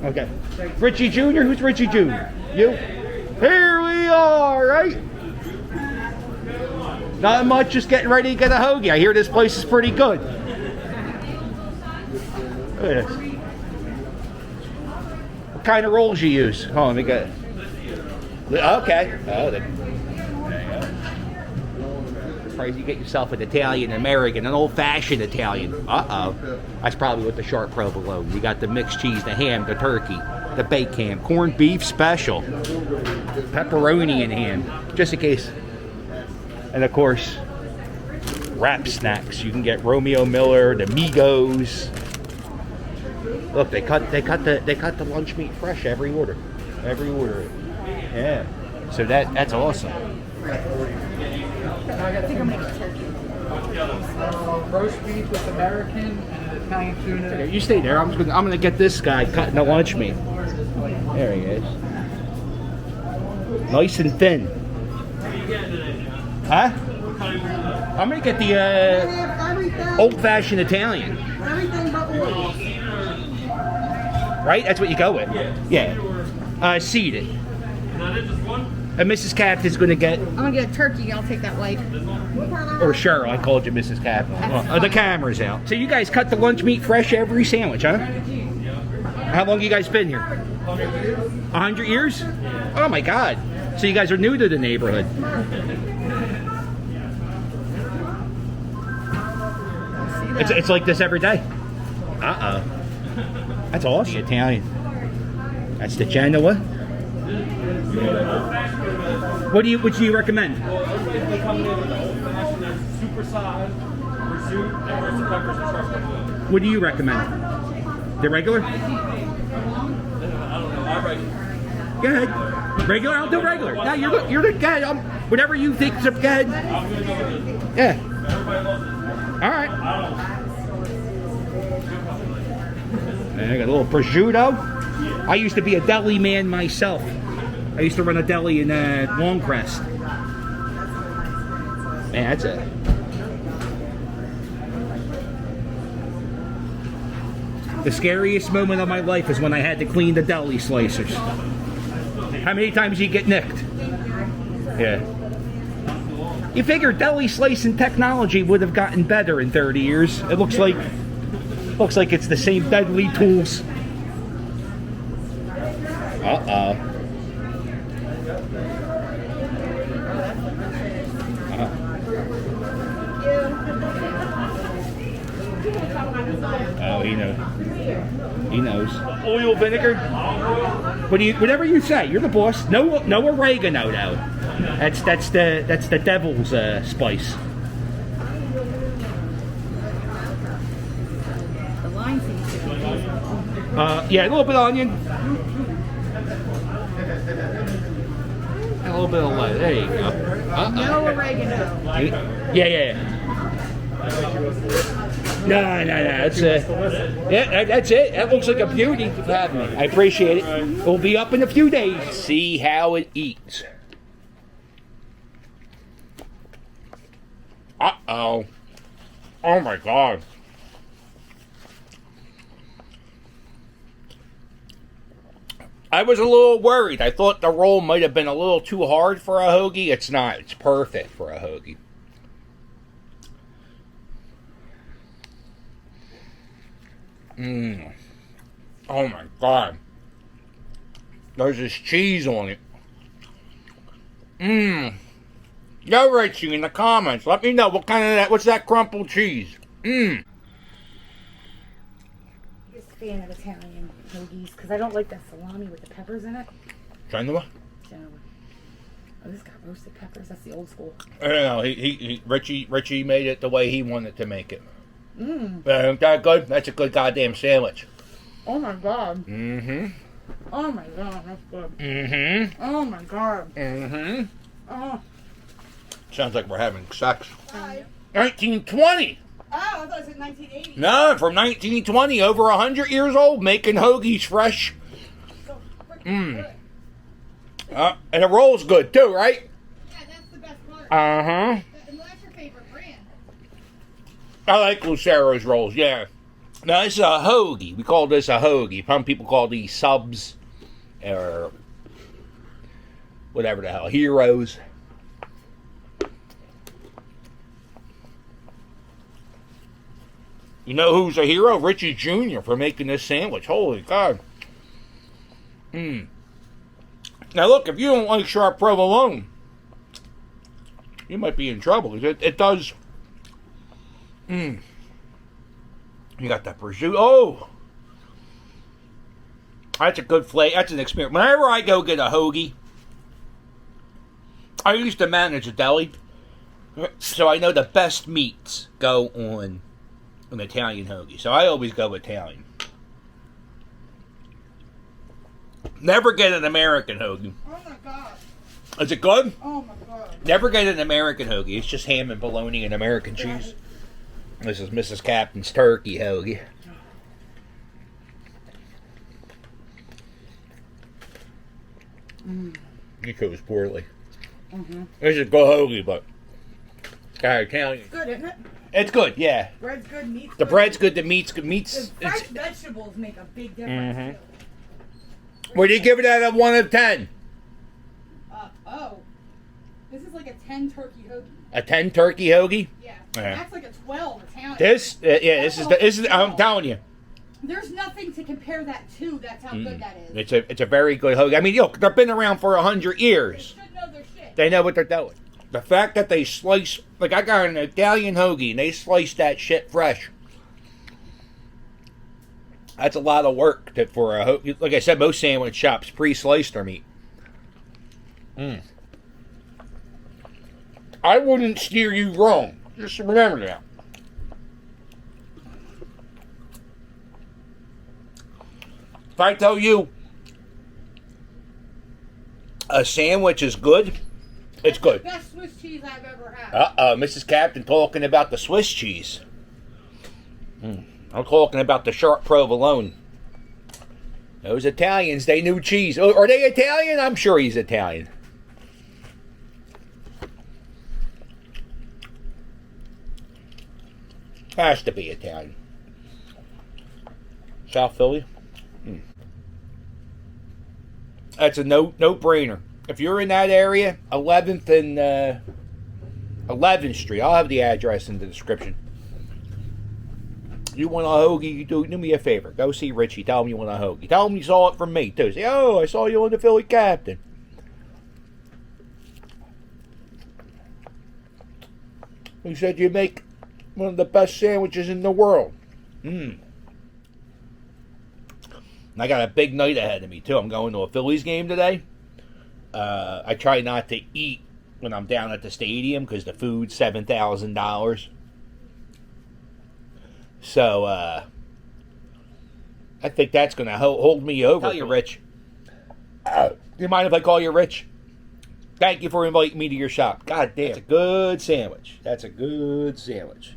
Okay. Richie Jr.? Who's Richie Jr.? You? Here we are, right? Not much, just getting ready to get a hoagie. I hear this place is pretty good. Look at this. What kind of rolls you use? Oh, let me get it. Okay. Oh, there you go. Surprised you get yourself an Italian American, an old-fashioned Italian. Uh-oh. That's probably with the sharp provolone. You got the mixed cheese, the ham, the turkey, the baked ham, corned beef special, pepperoni and ham, just in case. And of course, wrap snacks. You can get Romeo Miller, the Migos. Look, they cut the lunch meat fresh every order. Every order. Yeah. So that's awesome. I think I'm gonna get turkey. Roast beef with American and Italian tuna. You stay there. I'm gonna get this guy cutting the lunch meat. There he is. Nice and thin. Huh? I'm gonna get the old-fashioned Italian. Everything but oil. Right? That's what you go with. Yeah. Seeded. And Mrs. Captain's gonna get. I'm gonna get a turkey. I'll take that white. Or Cheryl, I called you Mrs. Captain. Well, the camera's out. So you guys cut the lunch meat fresh every sandwich, huh? How long you guys been here? 100 years? Oh my God! So you guys are new to the neighborhood. It's like this every day. Uh-oh. That's awesome. The Italian. That's the Genoa. What do you recommend? What do you recommend? The regular? Go ahead. Regular? I'll do regular. Yeah, you're the guy. Whatever you think's good. Yeah. All right. And I got a little prosciutto. I used to be a deli man myself. I used to run a deli in Longcrest. Man, that's it. The scariest moment of my life is when I had to clean the deli slicers. How many times do you get nicked? Yeah. You figure deli slicing technology would have gotten better in 30 years. It looks like it's the same deadly tools. Uh-oh. Oh, he knows. He knows. Oil, vinegar. Whatever you say. You're the boss. No oregano though. That's the devil's spice. The line seems to be yeah, a little bit of onion. And a little bit of lettuce. There you go. no oregano. Yeah. No. That's yeah, that's it. That looks like a beauty for having me. I appreciate it. We'll be up in a few days. See how it eats. Uh-oh. Oh my God. I was a little worried. I thought the roll might have been a little too hard for a hoagie. It's not. It's perfect for a hoagie. Oh my God. There's this cheese on it. Yo, Richie, in the comments, let me know what's that crumpled cheese? Just a fan of Italian hoagies because I don't like that salami with the peppers in it. Genoa? Genoa. Oh, this got roasted peppers. That's the old school. No, Richie made it the way he wanted to make it. Ain't that good? That's a good goddamn sandwich. Oh my God. Mm-hmm. Oh my God, that's good. Mm-hmm. Oh my God. Mm-hmm. Oh. Sounds like we're having sex. 1920. Oh, I thought it said 1980. No, from 1920, over 100 years old, making hoagies fresh. So freaking good. And the roll's good too, right? Yeah, that's the best part. Uh-huh. And what's your favorite brand? I like Lucero's rolls, yeah. Now, this is a hoagie. We call this a hoagie. Some people call these subs or whatever the hell, heroes. You know who's a hero? Richie Jr. for making this sandwich. Holy God. Now, look, if you don't like sharp provolone, you might be in trouble. It does. You got that prosciutto. Oh! That's a good flavor. That's an experience. Whenever I go get a hoagie, I used to manage a deli, so I know the best meats go on an Italian hoagie. So I always go Italian. Never get an American hoagie. Oh my god. Is it good? Oh my god. Never get an American hoagie. It's just ham and bologna and American cheese. This is Mrs. Captain's turkey hoagie. You chose poorly. This is a good hoagie, but Italian. Good, isn't it? It's good, yeah. Bread's good, meat's The good. bread's good, the meat's good. Meat's. The fresh vegetables make a big difference. What do you give it out of 1 of 10? This is like a 10 turkey hoagie. A 10 turkey hoagie? Yeah. Yeah. That's like a 12 Italian. This is. I'm telling you, There's nothing to compare that to. That's how good that is. it's a very good hoagie. I mean, look, they've been around for 100 They years. should know their shit. They know what they're doing. The fact that they slice, like I got an Italian hoagie and they slice that shit fresh. That's a lot of work for a hoagie. Like I said, most sandwich shops pre-slice their meat. I wouldn't steer you wrong. Just remember that. If I tell you a sandwich is good, it's good. Best Swiss cheese I've ever had. Mrs. Captain talking about the Swiss cheese. I'm talking about the sharp provolone. Those Italians, they knew cheese. Oh, are they Italian? I'm sure he's Italian. Has to be Italian. South Philly. That's a no-brainer. If you're in that area, 11th and 11th Street. I'll have the address in the description. You want a hoagie, you do me a favor. Go see Richie. Tell him you want a hoagie. Tell him you saw it from me, too. Say, oh, I saw you on the Philly Captain. He said you make one of the best sandwiches in the world. And I got a big night ahead of me, too. I'm going to a Phillies game today. I try not to eat when I'm down at the stadium because the food's $7,000. So, I think that's going to hold me over. Tell you, Rich. You mind if I call you Rich? Thank you for inviting me to your shop. God damn. That's a good sandwich. That's a good sandwich.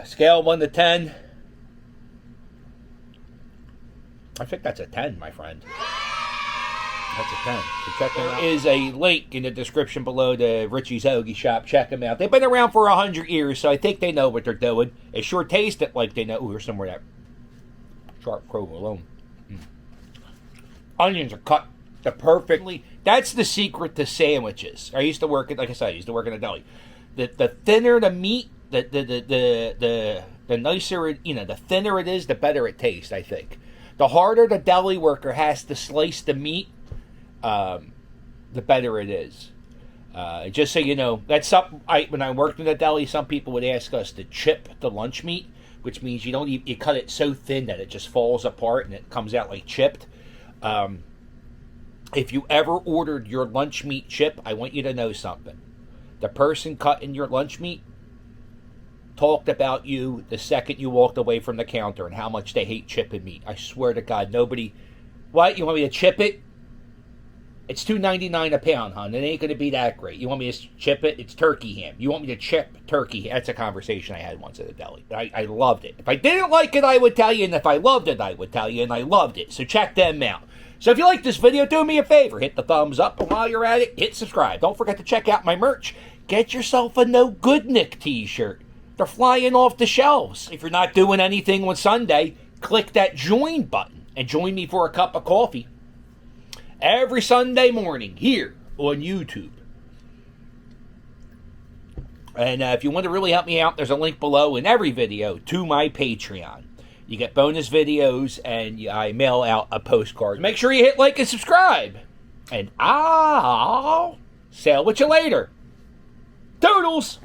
Scale 1 to 10. I think that's a 10, my friend. That's a 10. So check them out. There is a link in the description below to Ricci'S Hoagie shop. Check them out. They've been around for 100 years, so I think they know what they're doing. It sure tastes it like they know. Ooh, here's somewhere that sharp provolone. Onions are cut to perfectly. That's the secret to sandwiches. I used to work at, like I said, I used to work in a deli. The thinner the meat, the nicer it, the thinner it is, the better it tastes, I think. The harder the deli worker has to slice the meat, the better it is. Just so you know, that's something. When I worked in the deli, some people would ask us to chip the lunch meat, which means you cut it so thin that it just falls apart and it comes out like chipped. If you ever ordered your lunch meat chip, I want you to know something. The person cutting your lunch meat talked about you the second you walked away from the counter and how much they hate chipping meat. I swear to God, nobody... What? You want me to chip it? It's $2.99 a pound, hon. It ain't going to be that great. You want me to chip it? It's turkey ham. You want me to chip turkey ham? That's a conversation I had once at a deli. I loved it. If I didn't like it, I would tell you. And if I loved it, I would tell you. And I loved it. So check them out. So if you like this video, do me a favor. Hit the thumbs up. And while you're at it, hit subscribe. Don't forget to check out my merch. Get yourself a No Good Nick t-shirt. They're flying off the shelves. If you're not doing anything on Sunday, click that join button and join me for a cup of coffee every Sunday morning here on YouTube. And if you want to really help me out, there's a link below in every video to my Patreon. You get bonus videos, and I mail out a postcard. Make sure you hit like and subscribe. And I'll sail with you later. Toodles!